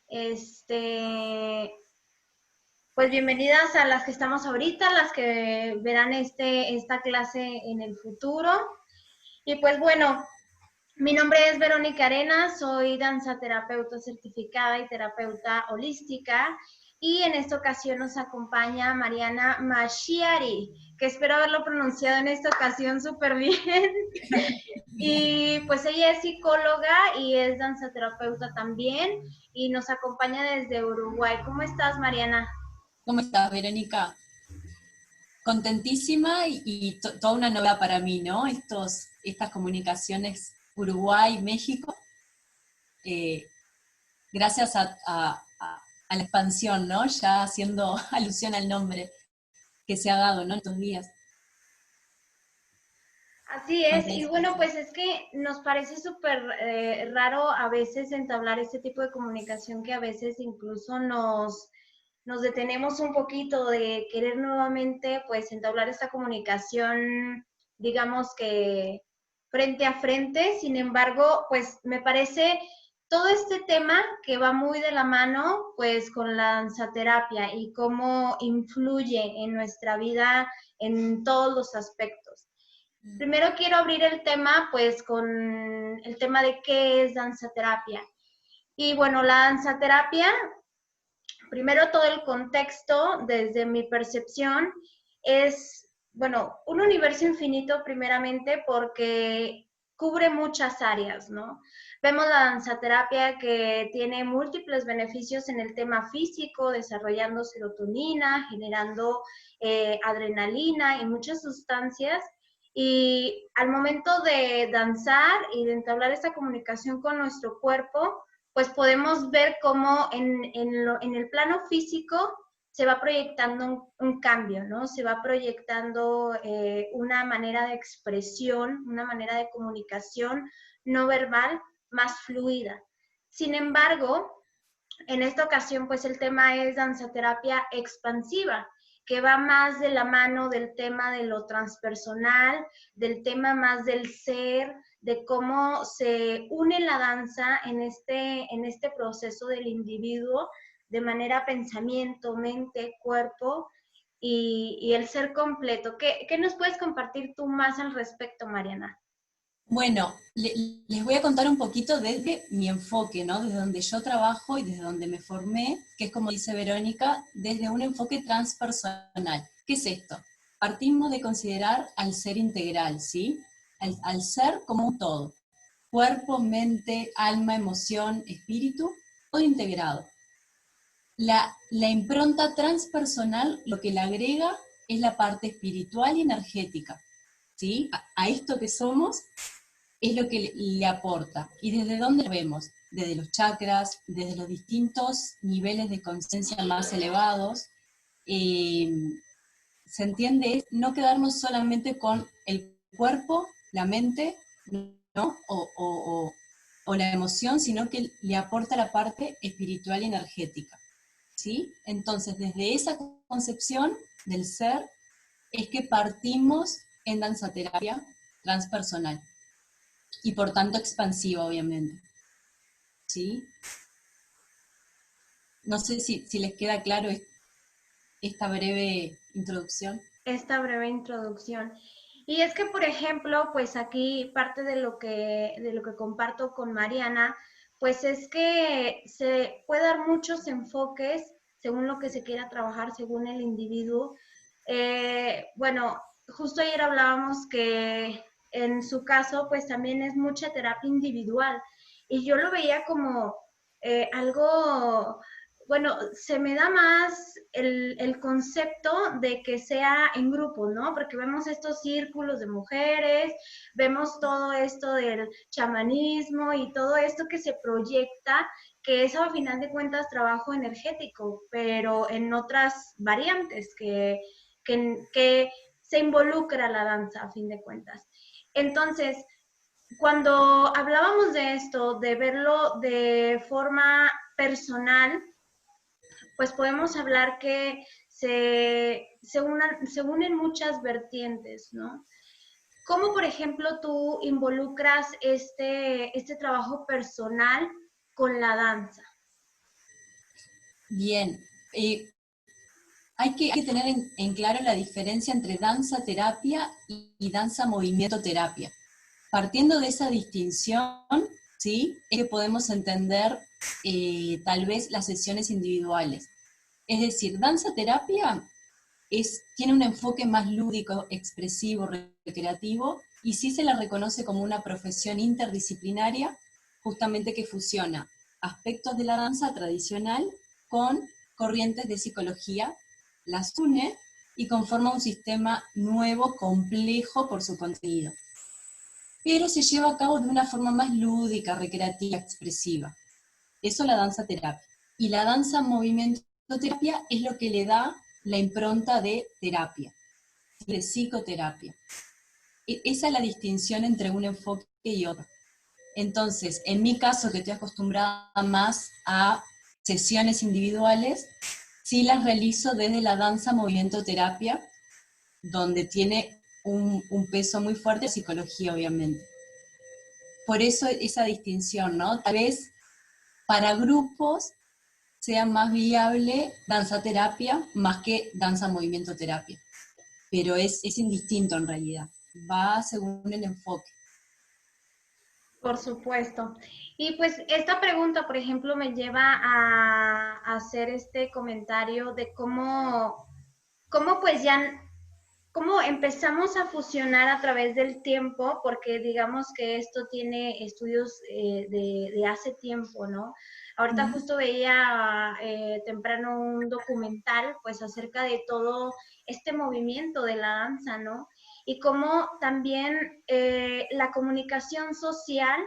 Este, pues bienvenidas a las que estamos ahorita, las que verán esta clase en el futuro. Y pues bueno, mi nombre es Verónica Arenas, soy danzaterapeuta certificada y terapeuta holística. Y en esta ocasión nos acompaña Mariana Mashiari, que espero haberlo pronunciado en esta ocasión súper bien. Y pues ella es psicóloga y es danzaterapeuta también y nos acompaña desde Uruguay. ¿Cómo estás, Mariana? ¿Cómo estás, Verónica? Contentísima y toda una novedad para mí, ¿no? Estas comunicaciones Uruguay-México, eh, gracias a la expansión, ¿no? Ya haciendo alusión al nombre que se ha dado, ¿no? En estos días. Así es, y bueno, pues es que nos parece súper raro a veces entablar este tipo de comunicación que a veces incluso nos detenemos un poquito de querer nuevamente pues entablar esta comunicación, digamos que frente a frente. Sin embargo, pues me parece todo este tema que va muy de la mano pues con la danzaterapia y cómo influye en nuestra vida en todos los aspectos. Primero quiero abrir el tema pues con el tema de qué es danzaterapia. Y bueno, la danzaterapia, primero todo el contexto desde mi percepción es, bueno, un universo infinito primeramente porque cubre muchas áreas, ¿no? Vemos la danzaterapia que tiene múltiples beneficios en el tema físico, desarrollando serotonina, generando adrenalina y muchas sustancias. Y al momento de danzar y de entablar esta comunicación con nuestro cuerpo, pues podemos ver cómo en el plano físico se va proyectando un cambio, ¿no? Se va proyectando una manera de expresión, una manera de comunicación no verbal más fluida. Sin embargo, en esta ocasión, pues el tema es danzaterapia expansiva, que va más de la mano del tema de lo transpersonal, del tema más del ser, de cómo se une la danza en este proceso del individuo de manera pensamiento, mente, cuerpo y el ser completo. ¿Qué nos puedes compartir tú más al respecto, Mariana? Bueno, les voy a contar un poquito desde mi enfoque, ¿no? Desde donde yo trabajo y desde donde me formé, que es como dice Verónica, desde un enfoque transpersonal. ¿Qué es esto? Partimos de considerar al ser integral, ¿sí? Al ser como un todo. Cuerpo, mente, alma, emoción, espíritu, todo integrado. La impronta transpersonal lo que le agrega es la parte espiritual y energética, ¿sí? A esto que somos es lo que le aporta. ¿Y desde dónde lo vemos? Desde los chakras, desde los distintos niveles de conciencia más elevados. Eh, ¿Se entiende? Es no quedarnos solamente con el cuerpo, la mente, ¿no? O la emoción, sino que le aporta la parte espiritual y energética, ¿sí? Entonces, desde esa concepción del ser, es que partimos en danzaterapia transpersonal y por tanto expansiva, obviamente, ¿sí? No sé si les queda claro esta breve introducción. Esta breve introducción. Y es que, por ejemplo, pues aquí parte de lo que comparto con Mariana, pues es que se puede dar muchos enfoques según lo que se quiera trabajar, según el individuo. Bueno, justo ayer hablábamos que en su caso, pues también es mucha terapia individual. Y yo lo veía como algo bueno, se me da más el concepto de que sea en grupo, ¿no? Porque vemos estos círculos de mujeres, vemos todo esto del chamanismo y todo esto que se proyecta, que es a final de cuentas trabajo energético, pero en otras variantes que se involucra la danza a fin de cuentas. Entonces, cuando hablábamos de esto, de verlo de forma personal, pues podemos hablar que se unen muchas vertientes, ¿no? ¿Cómo, por ejemplo, tú involucras este trabajo personal con la danza? Bien, hay que tener en claro la diferencia entre danza terapia y danza movimiento terapia. Partiendo de esa distinción, ¿sí? Es que podemos entender tal vez las sesiones individuales. Es decir, danza terapia tiene un enfoque más lúdico, expresivo, recreativo, y sí se la reconoce como una profesión interdisciplinaria, justamente que fusiona aspectos de la danza tradicional con corrientes de psicología, las une y conforma un sistema nuevo, complejo por su contenido. Pero se lleva a cabo de una forma más lúdica, recreativa, expresiva. Eso la danza terapia. Y la danza movimiento terapia es lo que le da la impronta de terapia, de psicoterapia. Esa es la distinción entre un enfoque y otro. Entonces, en mi caso, que estoy acostumbrada más a sesiones individuales, sí las realizo desde la danza movimiento terapia, donde tiene un peso muy fuerte de psicología, obviamente. Por eso esa distinción, ¿no? Tal vez para grupos sea más viable danza terapia más que danza movimiento terapia. Pero es indistinto en realidad, va según el enfoque. Por supuesto. Y pues esta pregunta, por ejemplo, me lleva a hacer este comentario de cómo pues ya, cómo empezamos a fusionar a través del tiempo, porque digamos que esto tiene estudios de hace tiempo, ¿no? Ahorita justo veía temprano un documental pues acerca de todo este movimiento de la danza, ¿no? Y cómo también la comunicación social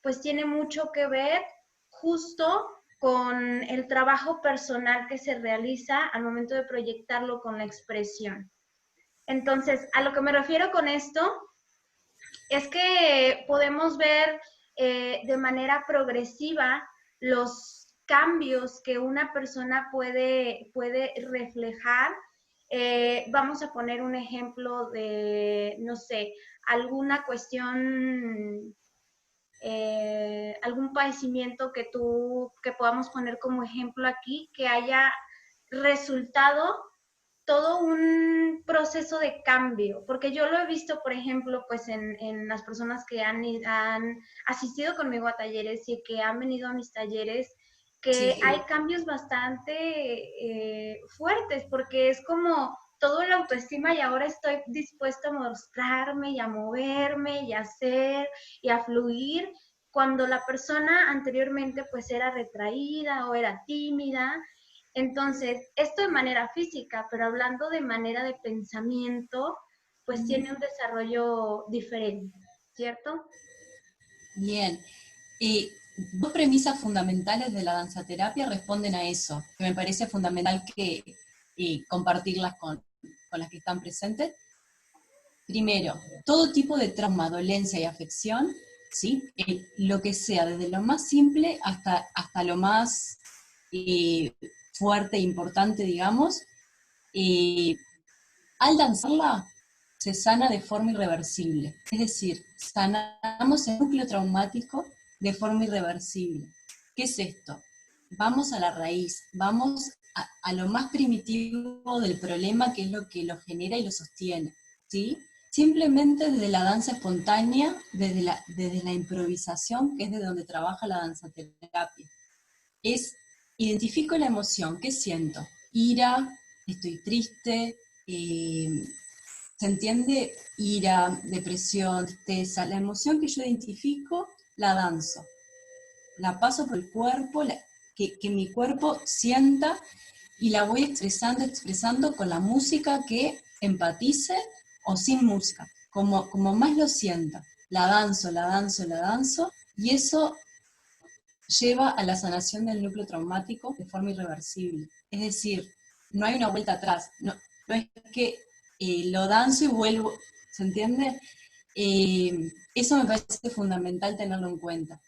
pues tiene mucho que ver justo con el trabajo personal que se realiza al momento de proyectarlo con la expresión. Entonces, a lo que me refiero con esto es que podemos ver de manera progresiva los cambios que una persona puede reflejar. Vamos a poner un ejemplo de, no sé, alguna cuestión, algún padecimiento que podamos poner como ejemplo aquí, que haya resultado todo un proceso de cambio, porque yo lo he visto, por ejemplo, pues en las personas que han asistido conmigo a talleres y que han venido a mis talleres, que Sí. hay cambios bastante fuertes, porque es como todo la autoestima y ahora estoy dispuesta a mostrarme y a moverme y a hacer y a fluir, cuando la persona anteriormente pues era retraída o era tímida. Entonces, esto de manera física, pero hablando de manera de pensamiento, pues tiene un desarrollo diferente, ¿cierto? Bien. Dos premisas fundamentales de la danzaterapia responden a eso, que me parece fundamental que compartirlas con las que están presentes. Primero, todo tipo de trauma, dolencia y afección, ¿sí? Lo que sea, desde lo más simple hasta lo más eh, fuerte e importante, digamos, eh, al danzarla se sana de forma irreversible. Es decir, sanamos el núcleo traumático de forma irreversible. ¿Qué es esto? Vamos a la raíz, vamos a lo más primitivo del problema, que es lo que lo genera y lo sostiene, ¿sí? Simplemente desde la danza espontánea, desde la improvisación, que es de donde trabaja la danzaterapia. Identifico la emoción, ¿qué siento? Ira, estoy triste, ¿se entiende? Ira, depresión, tristeza. La emoción que yo identifico, la danzo. La paso por el cuerpo, que mi cuerpo sienta y la voy expresando con la música que empatice o sin música, como más lo sienta. La danzo, la danzo, la danzo, y eso lleva a la sanación del núcleo traumático de forma irreversible. Es decir, no hay una vuelta atrás, no es que lo danzo y vuelvo, ¿se entiende? Eso me parece fundamental tenerlo en cuenta.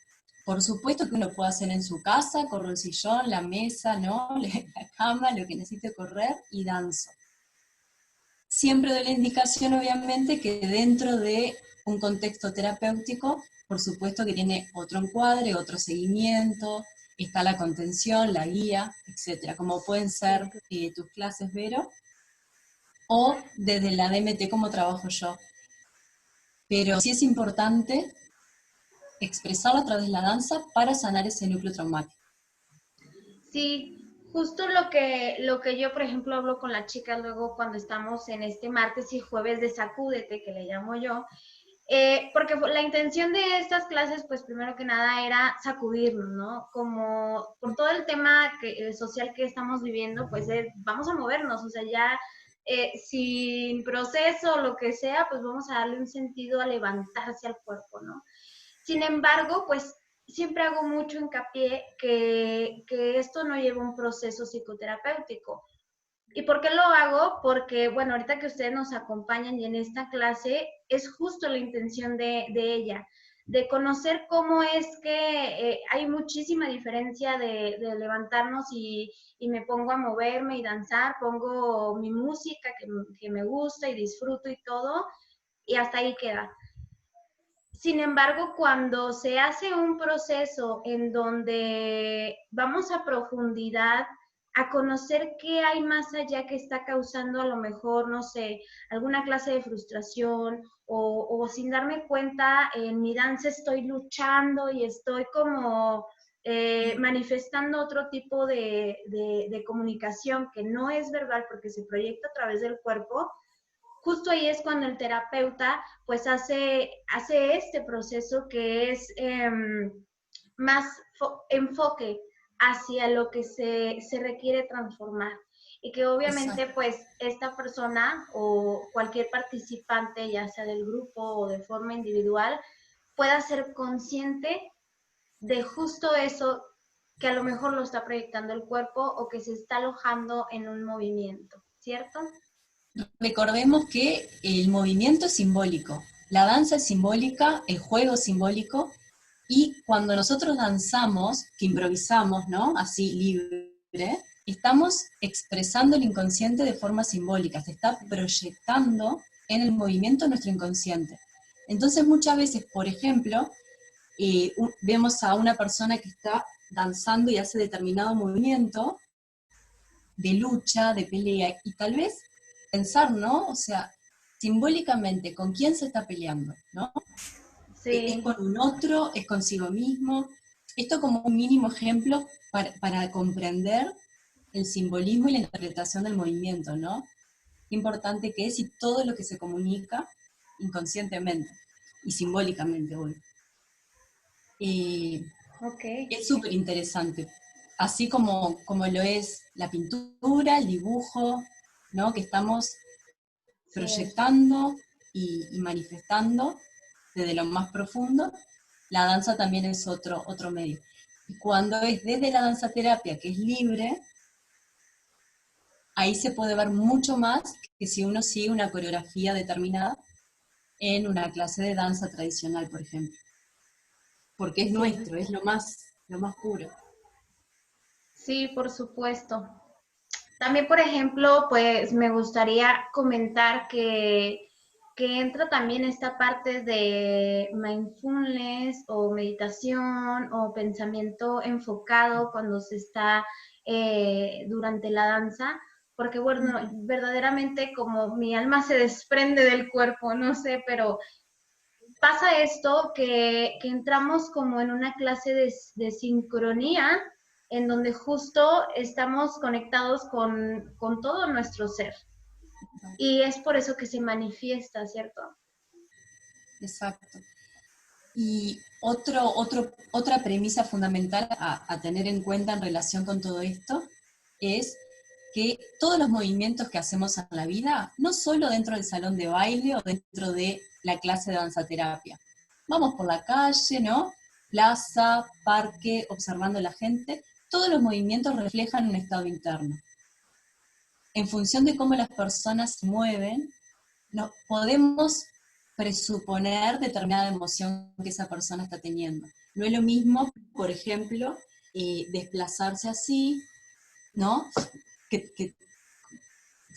Por supuesto que uno puede hacer en su casa, corro el sillón, la mesa, ¿no? La cama, lo que necesite correr, y danzo. Siempre doy la indicación, obviamente, que dentro de un contexto terapéutico, por supuesto que tiene otro encuadre, otro seguimiento, está la contención, la guía, etcétera, como pueden ser tus clases, Vero, o desde la DMT como trabajo yo. Pero sí es importante expresarlo a través de la danza para sanar ese núcleo traumático. Sí, justo lo que yo, por ejemplo, hablo con las chicas luego cuando estamos en este martes y jueves de Sacúdete, que le llamo yo, porque la intención de estas clases, pues primero que nada era sacudirnos, ¿no? Como por todo el tema social que estamos viviendo, pues vamos a movernos, o sea, ya sin proceso o lo que sea, pues vamos a darle un sentido a levantarse al cuerpo, ¿no? Sin embargo, pues siempre hago mucho hincapié que esto no lleva un proceso psicoterapéutico. ¿Y por qué lo hago? Porque, bueno, ahorita que ustedes nos acompañan y en esta clase es justo la intención de ella, de conocer cómo es que hay muchísima diferencia de levantarnos y me pongo a moverme y danzar, pongo mi música que me gusta y disfruto y todo, y hasta ahí queda. Sin embargo, cuando se hace un proceso en donde vamos a profundidad a conocer qué hay más allá que está causando a lo mejor, no sé, alguna clase de frustración o sin darme cuenta, en mi danza estoy luchando y estoy como manifestando otro tipo de comunicación que no es verbal porque se proyecta a través del cuerpo. Justo ahí es cuando el terapeuta pues hace este proceso que es más enfoque hacia lo que se requiere transformar. Y que obviamente Exacto. pues esta persona o cualquier participante, ya sea del grupo o de forma individual, pueda ser consciente de justo eso que a lo mejor lo está proyectando el cuerpo o que se está alojando en un movimiento, ¿cierto? Recordemos que el movimiento es simbólico, la danza es simbólica, el juego es simbólico, y cuando nosotros danzamos, que improvisamos, ¿no? Así libre, estamos expresando el inconsciente de forma simbólica, se está proyectando en el movimiento nuestro inconsciente. Entonces muchas veces, por ejemplo, vemos a una persona que está danzando y hace determinado movimiento de lucha, de pelea, y tal vez pensar, ¿no? O sea, simbólicamente, ¿con quién se está peleando? ¿No? ¿Es Sí. con un otro? ¿Es consigo mismo? Esto como un mínimo ejemplo para comprender el simbolismo y la interpretación del movimiento, ¿no? Qué importante que es y todo lo que se comunica inconscientemente y simbólicamente hoy. Ok. Es súper interesante, así como lo es la pintura, el dibujo, ¿no? Que estamos Sí. proyectando y manifestando desde lo más profundo. La danza también es otro medio. Y cuando es desde la danza terapia, que es libre, ahí se puede ver mucho más que si uno sigue una coreografía determinada en una clase de danza tradicional, por ejemplo. Porque es Sí. nuestro, es lo más puro. Sí, por supuesto. También, por ejemplo, pues me gustaría comentar que entra también esta parte de mindfulness o meditación o pensamiento enfocado cuando se está durante la danza, porque bueno, verdaderamente como mi alma se desprende del cuerpo, no sé, pero pasa esto que entramos como en una clase de sincronía en donde justo estamos conectados con todo nuestro ser. Y es por eso que se manifiesta, ¿cierto? Exacto. Y otra premisa fundamental a tener en cuenta en relación con todo esto es que todos los movimientos que hacemos en la vida, no solo dentro del salón de baile o dentro de la clase de danza terapia, vamos por la calle, ¿no? Plaza, parque, observando a la gente, todos los movimientos reflejan un estado interno. En función de cómo las personas se mueven, no, podemos presuponer determinada emoción que esa persona está teniendo. No es lo mismo, por ejemplo, desplazarse así, ¿no? Que, que,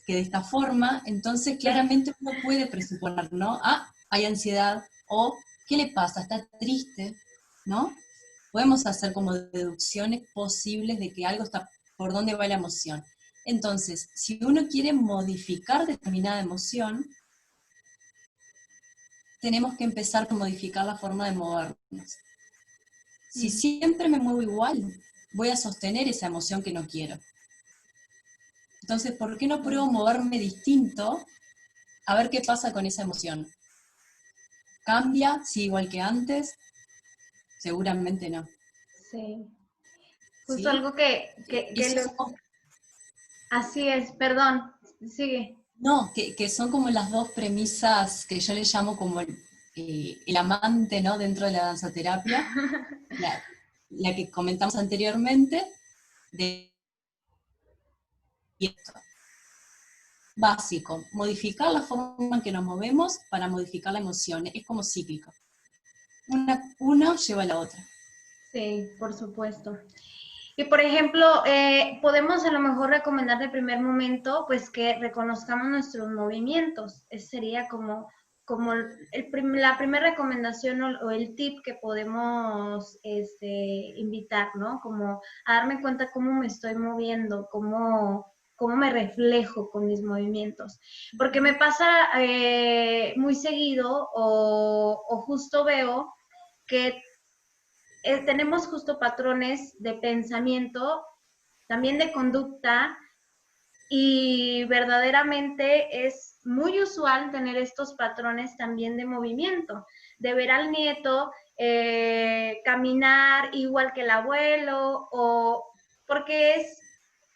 que de esta forma, entonces claramente uno puede presuponer, ¿no? Ah, hay ansiedad, o ¿qué le pasa? Está triste, ¿no? podemos hacer como deducciones posibles de que algo está, por dónde va la emoción. Entonces, si uno quiere modificar determinada emoción, tenemos que empezar por modificar la forma de movernos. Si siempre me muevo igual, voy a sostener esa emoción que no quiero. Entonces, ¿por qué no pruebo moverme distinto a ver qué pasa con esa emoción? ¿Cambia? ¿Sí igual que antes? Seguramente no. Sí. Justo ¿Sí? algo Así es, perdón, sigue. No, que son como las dos premisas que yo le llamo como el amante, ¿no? Dentro de la danzaterapia, la que comentamos anteriormente, de esto. Básico, modificar la forma en que nos movemos para modificar la emoción, es como cíclico. Uno lleva a la otra. Sí, por supuesto. Y por ejemplo, podemos a lo mejor recomendar de primer momento, pues que reconozcamos nuestros movimientos. Ese sería como la primera recomendación o el tip que podemos invitar, ¿no? Como a darme cuenta cómo me estoy moviendo, cómo me reflejo con mis movimientos. Porque me pasa muy seguido o justo veo que tenemos justo patrones de pensamiento, también de conducta, y verdaderamente es muy usual tener estos patrones también de movimiento, de ver al nieto caminar igual que el abuelo, o porque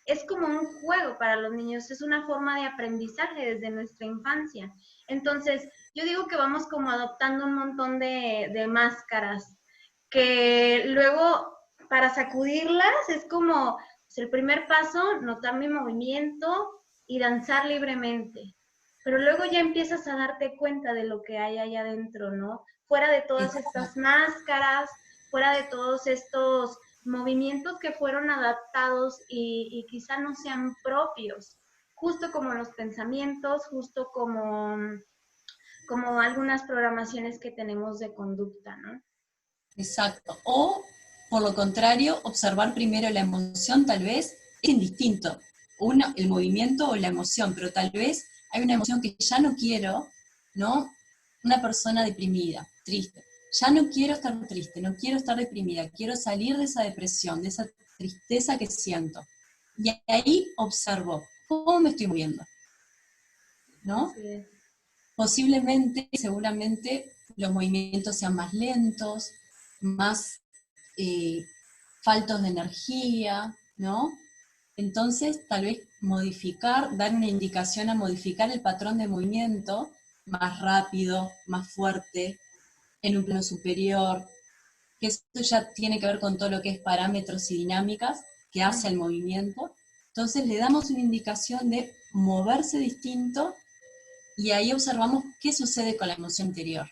es como un juego para los niños, es una forma de aprendizaje desde nuestra infancia. Entonces, yo digo que vamos como adoptando un montón de máscaras que luego para sacudirlas es como pues, el primer paso, notar mi movimiento y danzar libremente. Pero luego ya empiezas a darte cuenta de lo que hay allá adentro, ¿no? Fuera de todas estas máscaras, fuera de todos estos movimientos que fueron adaptados y quizá no sean propios, justo como los pensamientos, justo como algunas programaciones que tenemos de conducta, ¿no? Exacto. O, por lo contrario, observar primero la emoción, tal vez es indistinto. Uno, el movimiento o la emoción, pero tal vez hay una emoción que ya no quiero, ¿no? Una persona deprimida, triste. Ya no quiero estar triste, no quiero estar deprimida, quiero salir de esa depresión, de esa tristeza que siento. Y ahí observo cómo me estoy moviendo, ¿no? Así es. Posiblemente, seguramente, los movimientos sean más lentos, más faltos de energía, ¿no? Entonces, tal vez modificar, dar una indicación a modificar el patrón de movimiento más rápido, más fuerte, en un plano superior, que eso ya tiene que ver con todo lo que es parámetros y dinámicas que hace el movimiento. Entonces, le damos una indicación de moverse distinto y ahí observamos qué sucede con la emoción interior.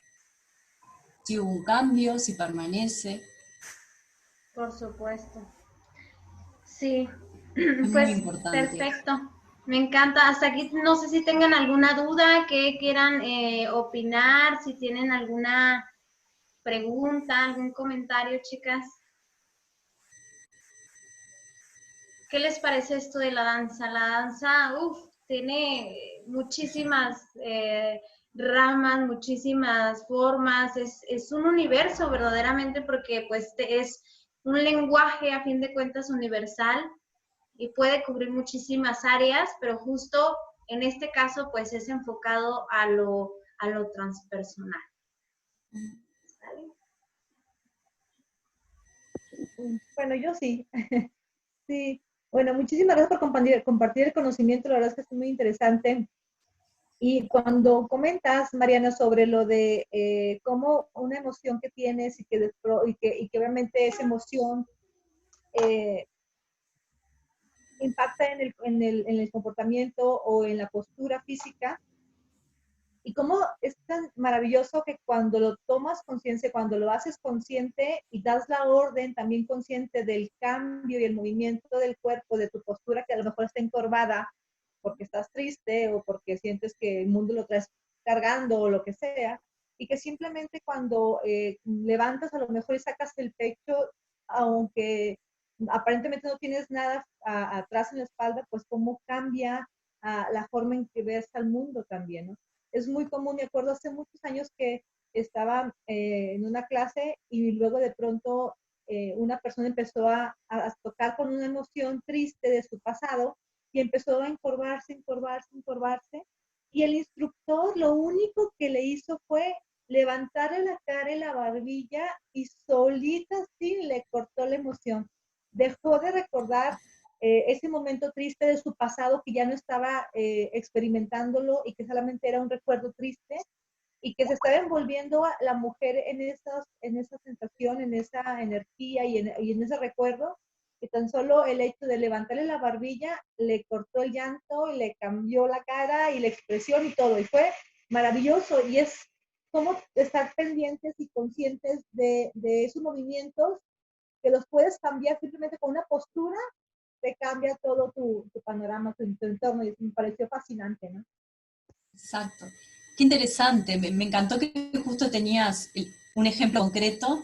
Si hubo un cambio, si permanece. Por supuesto. Sí, Es muy pues importante. perfecto. Me encanta. Hasta aquí no sé si tengan alguna duda, que quieran opinar, si tienen alguna pregunta, algún comentario, chicas. ¿Qué les parece esto de la danza? La danza, tiene muchísimas ramas, muchísimas formas, es un universo verdaderamente porque pues es un lenguaje a fin de cuentas universal y puede cubrir muchísimas áreas, pero justo en este caso pues es enfocado a lo transpersonal. ¿Sale? Bueno, yo sí. Sí. Bueno, muchísimas gracias por compartir el conocimiento, la verdad es que es muy interesante. Y cuando comentas, Mariana, sobre lo de cómo una emoción que tienes y que obviamente esa emoción eh, impacta en el comportamiento o en la postura física, y cómo es tan maravilloso que cuando lo tomas conciencia, cuando lo haces consciente y das la orden también consciente del cambio y el movimiento del cuerpo, de tu postura que a lo mejor está encorvada porque estás triste o porque sientes que el mundo lo traes cargando o lo que sea, y que simplemente cuando levantas a lo mejor y sacas el pecho, aunque aparentemente no tienes nada atrás en la espalda, pues cómo cambia la forma en que ves al mundo también, ¿no? Es muy común, me acuerdo hace muchos años que estaba en una clase y luego de pronto una persona empezó a tocar con una emoción triste de su pasado y empezó a encorvarse, encorvarse, encorvarse. Y el instructor lo único que le hizo fue levantarle la cara y la barbilla y solita sí le cortó la emoción. Dejó de recordar ese momento triste de su pasado que ya no estaba experimentándolo y que solamente era un recuerdo triste y que se estaba envolviendo a la mujer en esa sensación, en esa energía y en ese recuerdo, que tan solo el hecho de levantarle la barbilla le cortó el llanto y le cambió la cara y la expresión y todo. Y fue maravilloso y es como estar pendientes y conscientes de esos movimientos que los puedes cambiar simplemente con una postura, te cambia todo tu panorama, tu entorno y me pareció fascinante, ¿no? Exacto. Qué interesante, me encantó que justo tenías un ejemplo concreto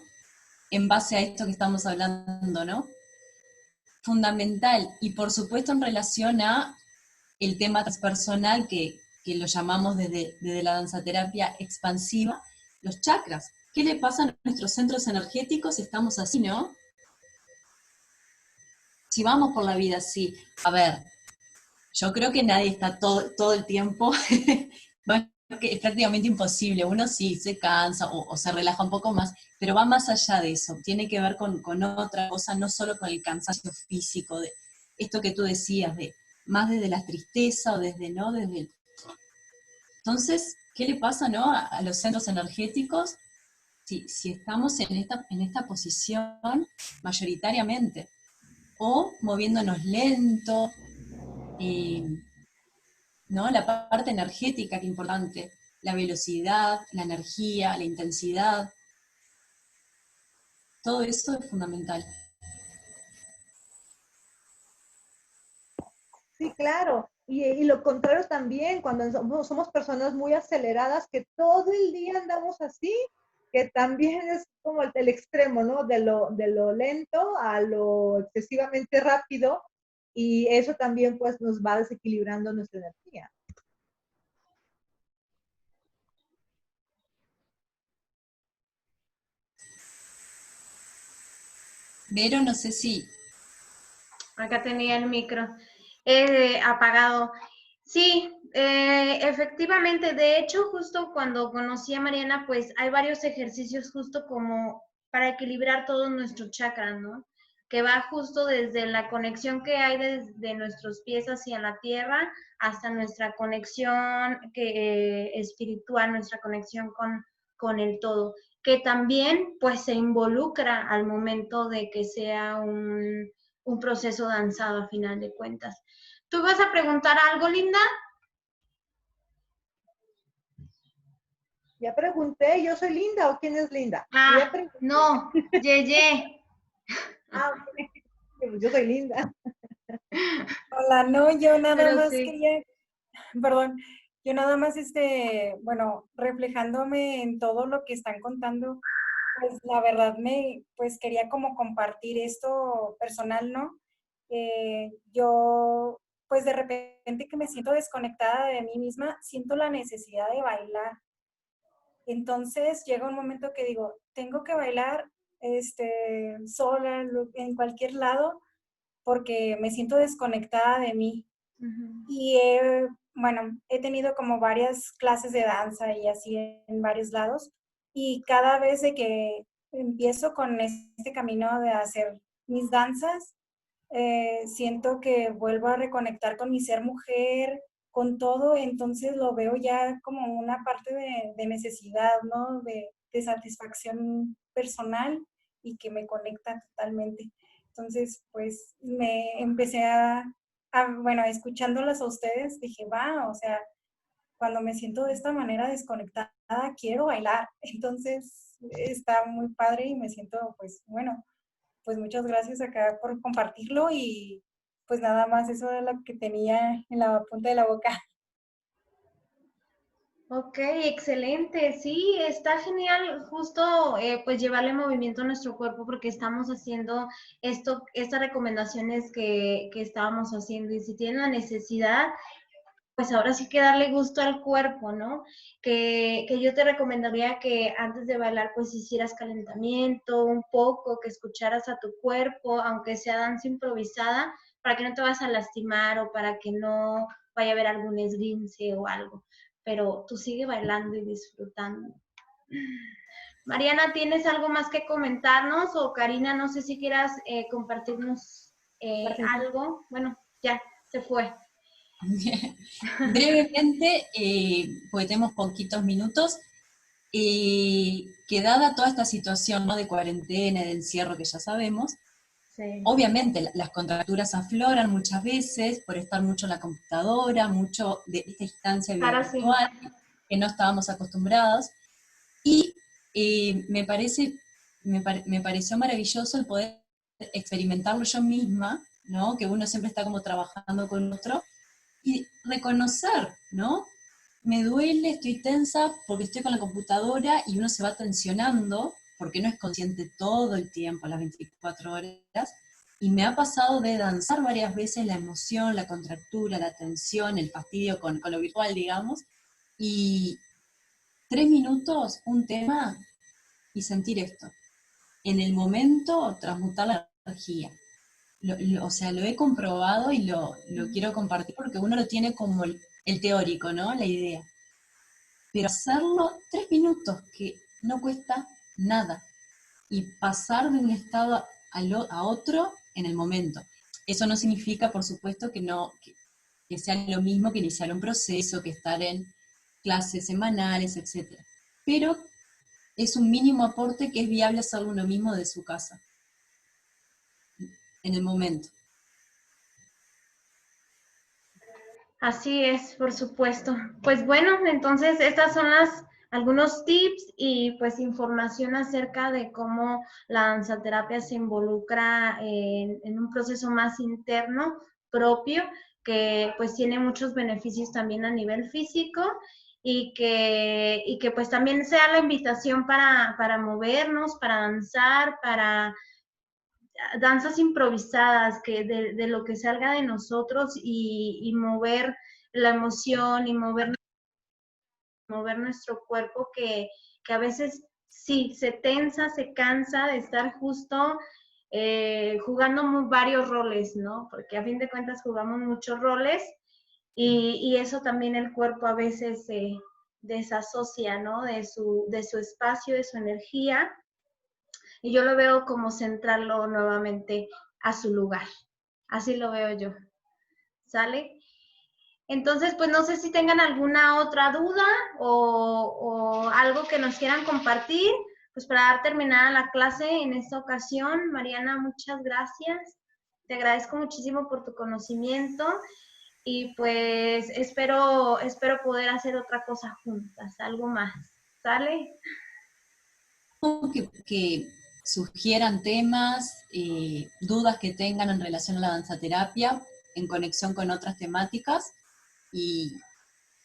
en base a esto que estamos hablando, ¿no? Fundamental, y por supuesto en relación a el tema transpersonal que lo llamamos desde la danzaterapia expansiva, los chakras. ¿Qué le pasa a nuestros centros energéticos si estamos así, no? Si vamos por la vida así, a ver, yo creo que nadie está todo el tiempo, bueno, que es prácticamente imposible, uno sí se cansa o se relaja un poco más, pero va más allá de eso, tiene que ver con otra cosa, no solo con el cansancio físico, de esto que tú decías, de más desde la tristeza o desde, ¿no? Entonces, ¿qué le pasa, no, a los centros energéticos si estamos en esta posición mayoritariamente? O moviéndonos lento, eh, ¿no? La parte energética que es importante, la velocidad, la energía, la intensidad, todo eso es fundamental. Sí, claro. Y lo contrario también, cuando somos personas muy aceleradas, que todo el día andamos así, que también es como el extremo, ¿no? De lo lento a lo excesivamente rápido, y eso también pues nos va desequilibrando nuestra energía. Vero, no sé si... Acá tenía el micro apagado. Sí, efectivamente. De hecho, justo cuando conocí a Mariana, pues hay varios ejercicios justo como para equilibrar todos nuestros chakras, ¿no? Que va justo desde la conexión que hay desde nuestros pies hacia la tierra hasta nuestra conexión espiritual, nuestra conexión con el todo, que también pues se involucra al momento de que sea un proceso danzado a final de cuentas. ¿Tú vas a preguntar algo, Linda? Ya pregunté, ¿yo soy Linda o quién es Linda? Yo ya Ah, pregunté. no, Yeye. Ah, ok. Pues yo soy Linda. Hola, no, yo nada Pero más sí. quería, perdón, yo nada más, bueno, reflejándome en todo lo que están contando, pues la verdad pues quería como compartir esto personal, ¿no? Yo, pues de repente que me siento desconectada de mí misma, siento la necesidad de bailar. Entonces llega un momento que digo, tengo que bailar, sola, en cualquier lado, porque me siento desconectada de mí. Y bueno, he tenido como varias clases de danza y así en varios lados. Y cada vez de que empiezo con este camino de hacer mis danzas, siento que vuelvo a reconectar con mi ser mujer, con todo, entonces lo veo ya como una parte de necesidad, ¿no? De satisfacción personal y que me conecta totalmente. Entonces, pues me empecé bueno, escuchándolas a ustedes, dije, va, o sea, cuando me siento de esta manera desconectada, quiero bailar. Entonces, está muy padre y me siento, pues, bueno, pues muchas gracias acá por compartirlo y pues nada más, eso era lo que tenía en la punta de la boca. Ok, excelente. Sí, está genial justo pues llevarle movimiento a nuestro cuerpo porque estamos haciendo estas recomendaciones que estábamos haciendo. Y si tienen la necesidad, pues ahora sí que darle gusto al cuerpo, ¿no? Que yo te recomendaría que antes de bailar pues hicieras calentamiento un poco, que escucharas a tu cuerpo, aunque sea danza improvisada, para que no te vayas a lastimar o para que no vaya a haber algún esguince o algo. Pero tú sigue bailando y disfrutando. Mariana, ¿tienes algo más que comentarnos? O Karina, no sé si quieras compartirnos algo. Bueno, ya, se fue. Brevemente, porque tenemos poquitos minutos, que dada toda esta situación, ¿no?, de cuarentena, de encierro que ya sabemos, Sí. obviamente las contracturas afloran muchas veces por estar mucho en la computadora, mucho de esta instancia Ahora sí. virtual que no estábamos acostumbrados, y me pareció maravilloso el poder experimentarlo yo misma, ¿no?, que uno siempre está como trabajando con otro, y reconocer, ¿no? Me duele, estoy tensa porque estoy con la computadora y uno se va tensionando porque no es consciente todo el tiempo, las 24 horas. Y me ha pasado de danzar varias veces la emoción, la contractura, la tensión, el fastidio con lo virtual, digamos. Y 3 minutos, un tema y sentir esto. En el momento, transmutar la energía. O sea, lo he comprobado y lo quiero compartir porque uno lo tiene como el teórico, ¿no? La idea. Pero hacerlo 3 minutos, que no cuesta nada, y pasar de un estado a otro en el momento. Eso no significa, por supuesto, que sea lo mismo que iniciar un proceso, que estar en clases semanales, etc. Pero es un mínimo aporte que es viable hacerlo uno mismo de su casa, en el momento. Así es, por supuesto. Pues bueno, entonces estas son algunos tips y pues información acerca de cómo la danzaterapia se involucra en un proceso más interno propio, que pues tiene muchos beneficios también a nivel físico y que pues también sea la invitación para movernos, para danzar, para danzas improvisadas, que de lo que salga de nosotros y mover la emoción y mover nuestro cuerpo que a veces sí, se tensa, se cansa de estar justo jugando varios roles, ¿no? Porque a fin de cuentas jugamos muchos roles y eso también el cuerpo a veces se desasocia, ¿no? De su espacio, de su energía y yo lo veo como centrarlo nuevamente a su lugar. Así lo veo yo. ¿Sale? Entonces, pues no sé si tengan alguna otra duda o algo que nos quieran compartir, pues para dar terminada la clase en esta ocasión. Mariana, muchas gracias. Te agradezco muchísimo por tu conocimiento y pues espero poder hacer otra cosa juntas, algo más. ¿Sale? Que sugieran temas, dudas que tengan en relación a la danzaterapia, en conexión con otras temáticas, y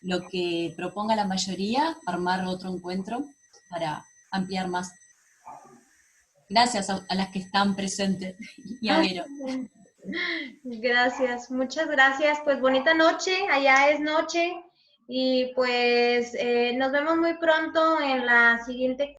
lo que proponga la mayoría, armar otro encuentro para ampliar más. Gracias a las que están presentes y a Vero. Gracias, muchas gracias. Pues bonita noche, allá es noche y pues nos vemos muy pronto en la siguiente